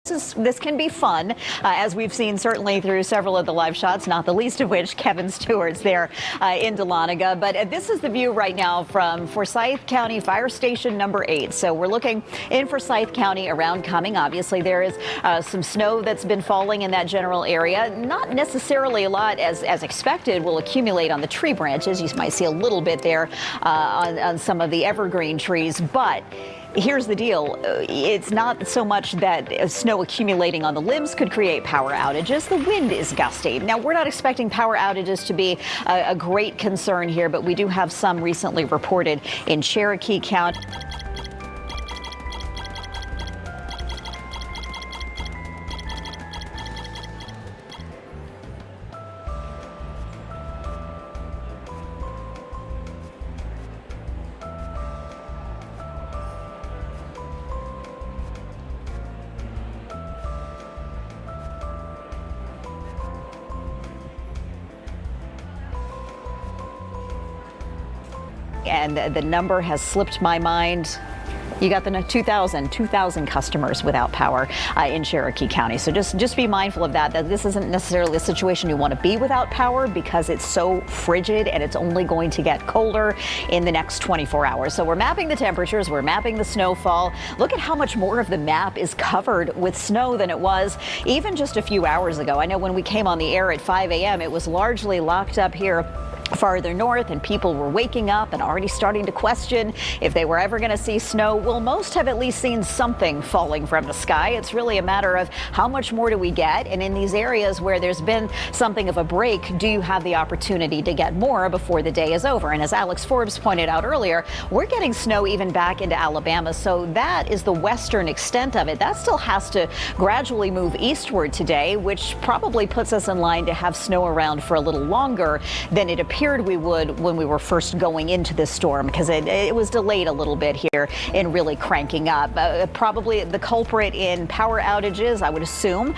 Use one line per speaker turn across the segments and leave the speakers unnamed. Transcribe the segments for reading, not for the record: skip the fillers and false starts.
This can be fun, as we've seen certainly through several of the live shots, not the least of which Kevin Stewart's there in Dahlonega. But this is the view right now from Forsyth County Fire Station number 8. So we're looking in Forsyth County around Cumming. Obviously, there is some snow that's been falling in that general area. Not necessarily a lot as expected will accumulate on the tree branches. You might see a little bit there on some of the evergreen trees, but here's the deal. It's not so much that snow accumulating on the limbs could create power outages. The wind is gusty. Now, we're not expecting power outages to be a great concern here, but we do have some recently reported in Cherokee County. And the number has slipped my mind. You got the 2,000 customers without power in Cherokee County. So just be mindful of that this isn't necessarily a situation you want to be without power, because it's so frigid and it's only going to get colder in the next 24 hours. So we're mapping the temperatures, we're mapping the snowfall. Look at how much more of the map is covered with snow than it was even just a few hours ago. I know when we came on the air at 5 a.m., it was largely locked up here farther north, and people were waking up and already starting to question if they were ever going to see snow. Well, most have at least seen something falling from the sky. It's really a matter of how much more do we get, and in these areas where there's been something of a break, do you have the opportunity to get more before the day is over? And as Alex Forbes pointed out earlier, we're getting snow even back into Alabama, so that is the western extent of it. That still has to gradually move eastward today, which probably puts us in line to have snow around for a little longer than it appeared we would when we were first going into this storm, because it was delayed a little bit here in really cranking up. Probably the culprit in power outages, I would assume,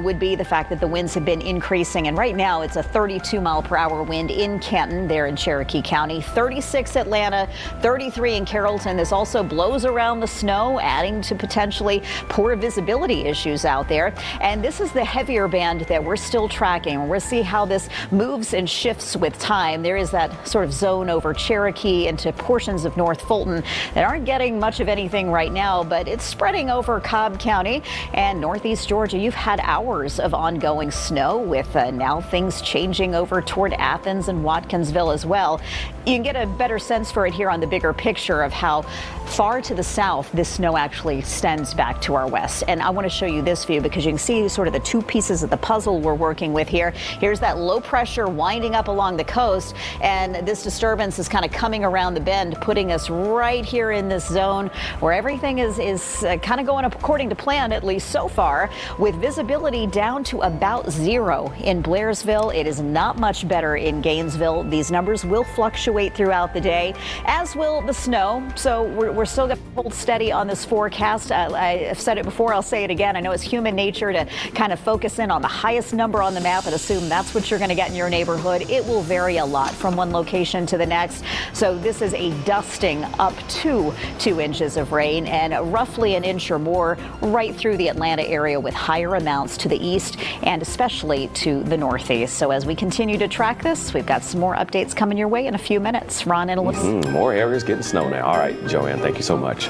would be the fact that the winds have been increasing. And right now it's a 32-mile-per-hour wind in Canton, there in Cherokee County, 36 Atlanta, 33 in Carrollton. This also blows around the snow, adding to potentially poor visibility issues out there. And this is the heavier band that we're still tracking. We'll see how this moves and shifts with time. There is that sort of zone over Cherokee into portions of North Fulton that aren't getting much of anything right now, but it's spreading over Cobb County and Northeast Georgia. You've had hours of ongoing snow, with now things changing over toward Athens and Watkinsville as well. You can get a better sense for it here on the bigger picture of how far to the south this snow actually extends back to our west. And I want to show you this view because you can see sort of the two pieces of the puzzle we're working with here. Here's that low pressure winding up along the coast, and this disturbance is kind of coming around the bend, putting us right here in this zone where everything is kind of going according to plan, at least so far, with visibility down to about 0 in Blairsville. It is not much better in Gainesville. These numbers will fluctuate throughout the day, as will the snow. So we're still going to hold steady on this forecast. I've said it before, I'll say it again. I know it's human nature to kind of focus in on the highest number on the map and assume that's what you're going to get in your neighborhood. It will vary a lot from one location to the next. So this is a dusting up to 2 inches of rain and roughly an inch or more right through the Atlanta area, with higher amounts to the east and especially to the northeast. So as we continue to track this, we've got some more updates coming your way in a few minutes. Ron and Alyssa.
More areas getting snow now. All right, Joanne, thank you so much.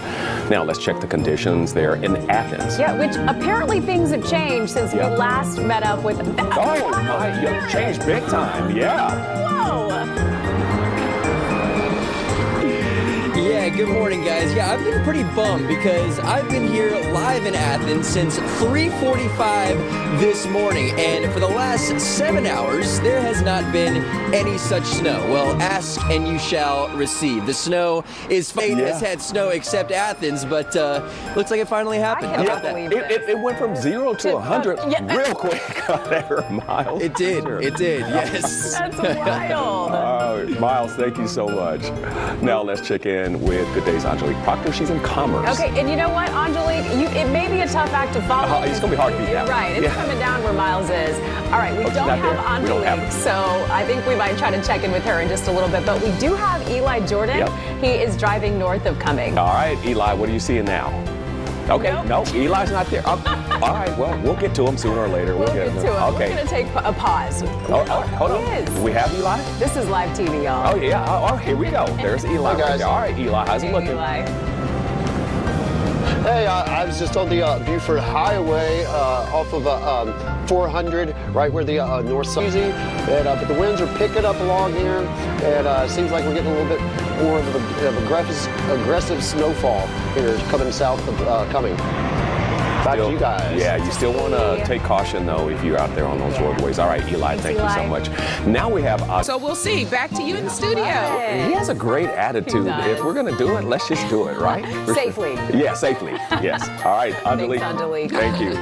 Now let's check the conditions there in Athens.
Yeah, which apparently things have changed since we last met up with them.
Oh, my, you changed big time. Yeah.
Whoa.
Yeah, good morning, guys. Yeah, I've been pretty bummed because I've been here live in Athens since 3:45 this morning, and for the last 7 hours, there has not been any such snow. Well, ask and you shall receive. The snow is fate has had snow except Athens, but looks like it finally happened.
I cannot believe
it went from 0 to 100 real quick there, Miles.
It did. It did, yes.
That's wild.
Miles, thank you so much. Now let's check in with Good Day's Angelique Proctor. She's in Commerce.
Okay, and you know what, Angelique? It may be a tough act to follow.
It's going to be hard to beat that.
Right, it's coming down where Miles is. All right, we don't have Angelique, so I think we might try to check in with her in just a little bit. But we do have Eli Jordan. He is driving north of Cumming.
All right, Eli, what are you seeing now? Okay, no, Eli's not there. All right, well, we'll get to him sooner or later.
We'll get to him.
Okay.
We're going to take a pause.
Hold on.
He is.
Do we have Eli?
This is live TV, y'all.
Oh, yeah. Oh, here we go. There's Eli.
Hi, guys.
Right there. All right, Eli, how's it looking?
Eli.
Hey, I was just on the Buford Highway off of 400, right where the north side is. But the winds are picking up along here, and it seems like we're getting a little bit more of aggressive snowfall here coming south of coming. Back to you guys.
Yeah, you still want to take caution, though, if you're out there on those roadways. All right, Eli, thank you so much. Now we have...
So we'll see. Back to you in the studio.
He has a great attitude. If we're going to do it, let's just do it, right?
Safely.
Yeah, safely. Yes. All right, Angelique.
Thanks, Angelique.
Thank you.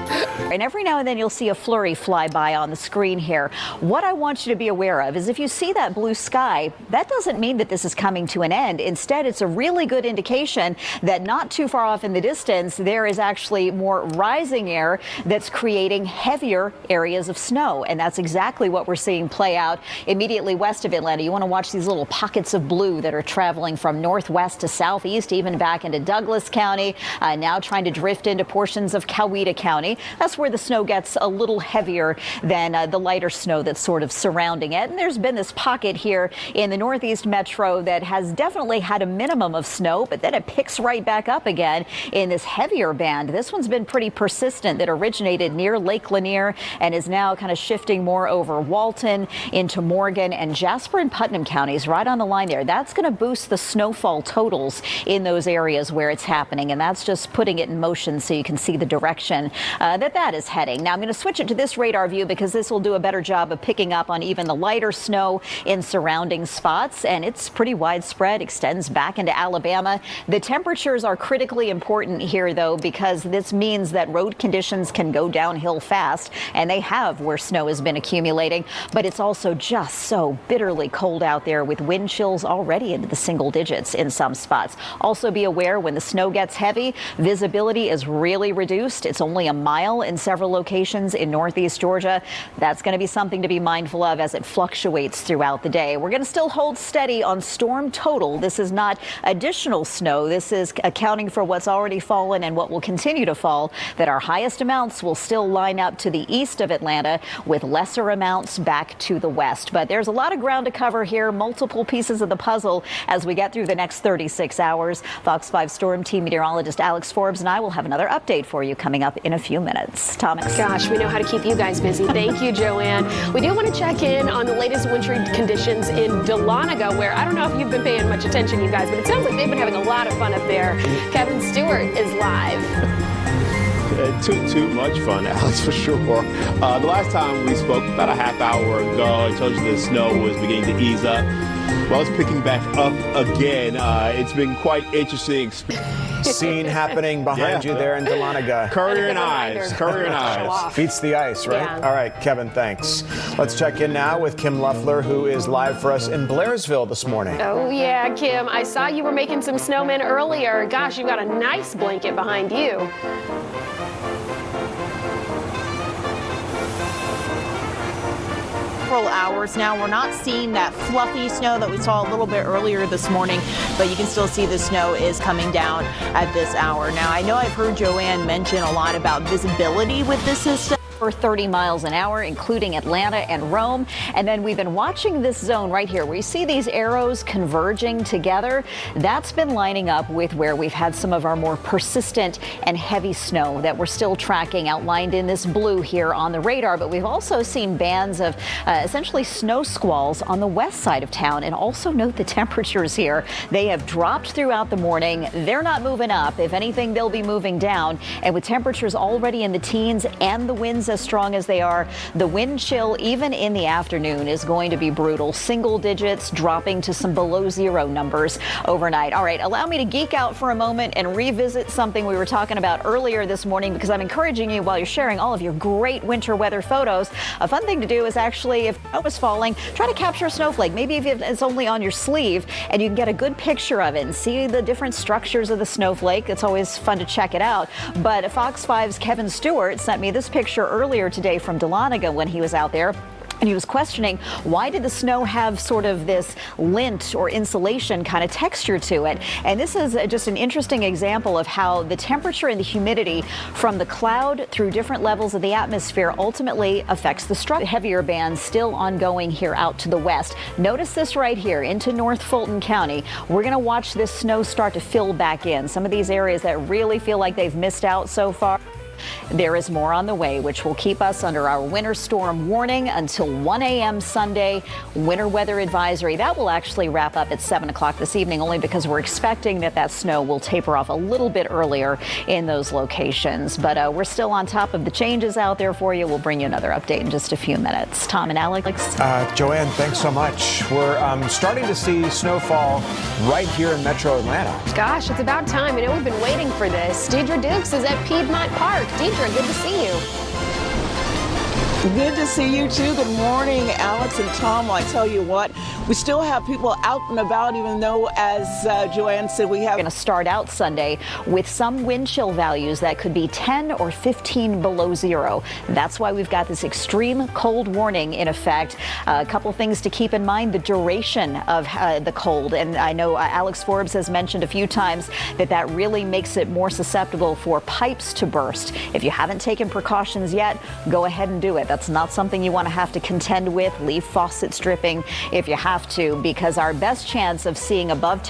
And every now and then you'll see a flurry fly by on the screen here. What I want you to be aware of is if you see that blue sky, that doesn't mean that this is coming to an end. Instead, it's a really good indication that not too far off in the distance, there is actually more rising air that's creating heavier areas of snow. And that's exactly what we're seeing play out immediately west of Atlanta. You want to watch these little pockets of blue that are traveling from northwest to southeast, even back into Douglas County, now trying to drift into portions of Coweta County. That's where the snow gets a little heavier than the lighter snow that's sort of surrounding it. And there's been this pocket here in the northeast metro that has definitely had a minimum of snow, but then it picks right back up again in this heavier band. This one's been pretty persistent, that originated near Lake Lanier and is now kind of shifting more over Walton into Morgan and Jasper and Putnam counties, right on the line there. That's going to boost the snowfall totals in those areas where it's happening, and that's just putting it in motion so you can see the direction that is heading. Now I'm going to switch it to this radar view because this will do a better job of picking up on even the lighter snow in surrounding spots, and it's pretty widespread, extends back into Alabama. The temperatures are critically important here, though, because this means that road conditions can go downhill fast, and they have where snow has been accumulating, but it's also just so bitterly cold out there with wind chills already into the single digits in some spots. Also be aware when the snow gets heavy, visibility is really reduced. It's only a mile in several locations in northeast Georgia. That's going to be something to be mindful of as it fluctuates throughout the day. We're going to still hold steady on storm total. This is not additional snow. This is accounting for what's already fallen and what will continue to fall, that our highest amounts will still line up to the east of Atlanta with lesser amounts back to the west. But there's a lot of ground to cover here, multiple pieces of the puzzle as we get through the next 36 hours. Fox 5 Storm Team meteorologist Alex Forbes and I will have another update for you coming up in a few minutes. Thomas.
Gosh, we know how to keep you guys busy. Thank you, Joanne. We do want to check in on the latest wintry conditions in Dahlonega, where I don't know if you've been paying much attention, you guys, but it sounds like they've been having a lot of fun up there. Kevin Stewart is live.
Too much fun, Alex, for sure. The last time we spoke about a half hour ago, I told you the snow was beginning to ease up. Well, it's picking back up again. It's been quite interesting.
Scene happening behind you there in Dahlonega.
Currier and Ives.
Beats the ice, right?
Yeah.
All right, Kevin, thanks. Let's check in now with Kim Luffler, who is live for us in Blairsville this morning.
Oh, yeah, Kim. I saw you were making some snowmen earlier. Gosh, you've got a nice blanket behind you.
Hours now. We're not seeing that fluffy snow that we saw a little bit earlier this morning, but you can still see the snow is coming down at this hour. Now, I know I've heard Joanne mention a lot about visibility with this system.
For 30 miles an hour, including Atlanta and Rome. And then we've been watching this zone right here where you see these arrows converging together. That's been lining up with where we've had some of our more persistent and heavy snow that we're still tracking, outlined in this blue here on the radar. But we've also seen bands of essentially snow squalls on the west side of town. And also note the temperatures here. They have dropped throughout the morning. They're not moving up. If anything, they'll be moving down. And with temperatures already in the teens and the winds as strong as they are, the wind chill even in the afternoon is going to be brutal. Single digits dropping to some below zero numbers overnight. All right, allow me to geek out for a moment and revisit something we were talking about earlier this morning, because I'm encouraging you while you're sharing all of your great winter weather photos. A fun thing to do is actually, if snow is falling, try to capture a snowflake. Maybe if it's only on your sleeve and you can get a good picture of it and see the different structures of the snowflake. It's always fun to check it out. But Fox 5's Kevin Stewart sent me this picture earlier today from Dahlonega when he was out there. And he was questioning, why did the snow have sort of this lint or insulation kind of texture to it? And this is just an interesting example of how the temperature and the humidity from the cloud through different levels of the atmosphere ultimately affects the structure. Heavier bands still ongoing here out to the west. Notice this right here into North Fulton County. We're going to watch this snow start to fill back in. Some of these areas that really feel like they've missed out so far. There is more on the way, which will keep us under our winter storm warning until 1 a.m. Sunday. Winter weather advisory. That will actually wrap up at 7 o'clock this evening, only because we're expecting that snow will taper off a little bit earlier in those locations. But we're still on top of the changes out there for you. We'll bring you another update in just a few minutes. Tom and Alex.
Joanne, thanks so much. We're starting to see snowfall right here in Metro Atlanta.
Gosh, it's about time. I know we've been waiting for this. Deidre Dukes is at Piedmont Park. Deidre, good to see you.
Good to see you too. Good morning, Alex and Tom. Well, I tell you what, we still have people out and about, even though, as Joanne said, we have.
We're going to start out Sunday with some wind chill values that could be 10 or 15 below zero. That's why we've got this extreme cold warning in effect. A couple things to keep in mind: the duration of the cold. And I know Alex Forbes has mentioned a few times that really makes it more susceptible for pipes to burst. If you haven't taken precautions yet, go ahead and do it. That's not something you want to have to contend with. Leave faucets dripping if you have to, because our best chance of seeing above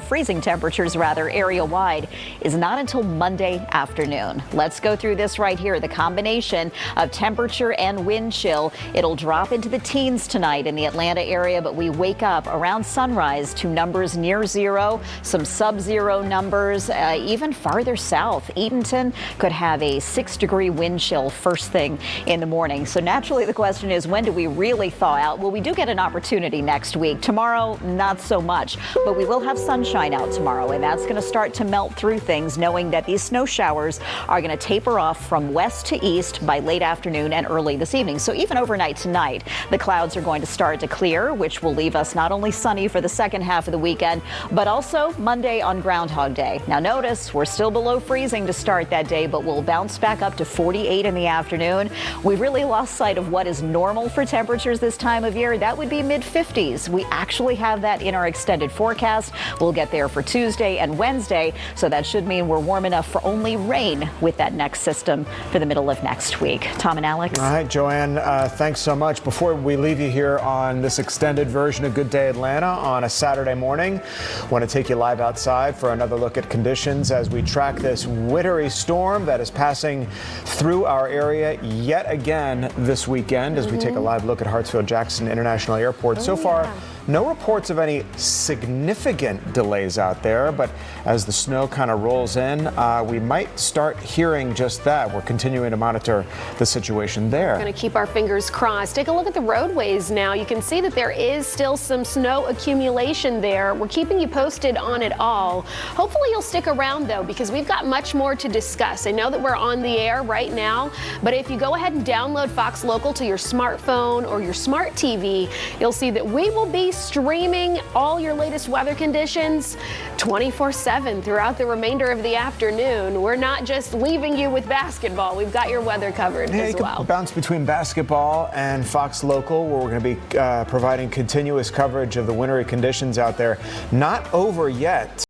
freezing temperatures area wide is not until Monday afternoon. Let's go through this right here. The combination of temperature and wind chill. It'll drop into the teens tonight in the Atlanta area, but we wake up around sunrise to numbers near zero, some sub-zero numbers, even farther south. Eatonton could have a 6-degree wind chill first thing in the morning. So naturally the question is, when do we really thaw out? Well, we do get an opportunity next week. Tomorrow, not so much, but we will have sunshine out tomorrow, and that's going to start to melt through things, knowing that these snow showers are going to taper off from west to east by late afternoon and early this evening. So even overnight tonight, the clouds are going to start to clear, which will leave us not only sunny for the second half of the weekend, but also Monday on Groundhog Day. Now notice, we're still below freezing to start that day, but we'll bounce back up to 48 in the afternoon. We've really lost sight of what is normal for temperatures this time of year. That would be mid-50s. We actually have that in our extended forecast. We'll get there for Tuesday and Wednesday, so that should mean we're warm enough for only rain with that next system for the middle of next week. Tom and Alex.
All right, Joanne, thanks so much. Before we leave you here on this extended version of Good Day Atlanta on a Saturday morning, I want to take you live outside for another look at conditions as we track this wintry storm that is passing through our area yet again this weekend as we take a live look at Hartsfield-Jackson International Airport. So far, no reports of any significant delays out there, but as the snow kind of rolls in, we might start hearing just that. We're continuing to monitor the situation there.
We're going to keep our fingers crossed. Take a look at the roadways now. You can see that there is still some snow accumulation there. We're keeping you posted on it all. Hopefully you'll stick around though, because we've got much more to discuss. I know that we're on the air right now, but if you go ahead and download Fox Local to your smartphone or your smart TV, you'll see that we will be streaming all your latest weather conditions 24/7 throughout the remainder of the afternoon. We're not just leaving you with basketball. We've got your weather covered as
you
well.
Can bounce between basketball and Fox Local, where we're going to be providing continuous coverage of the wintry conditions out there. Not over yet.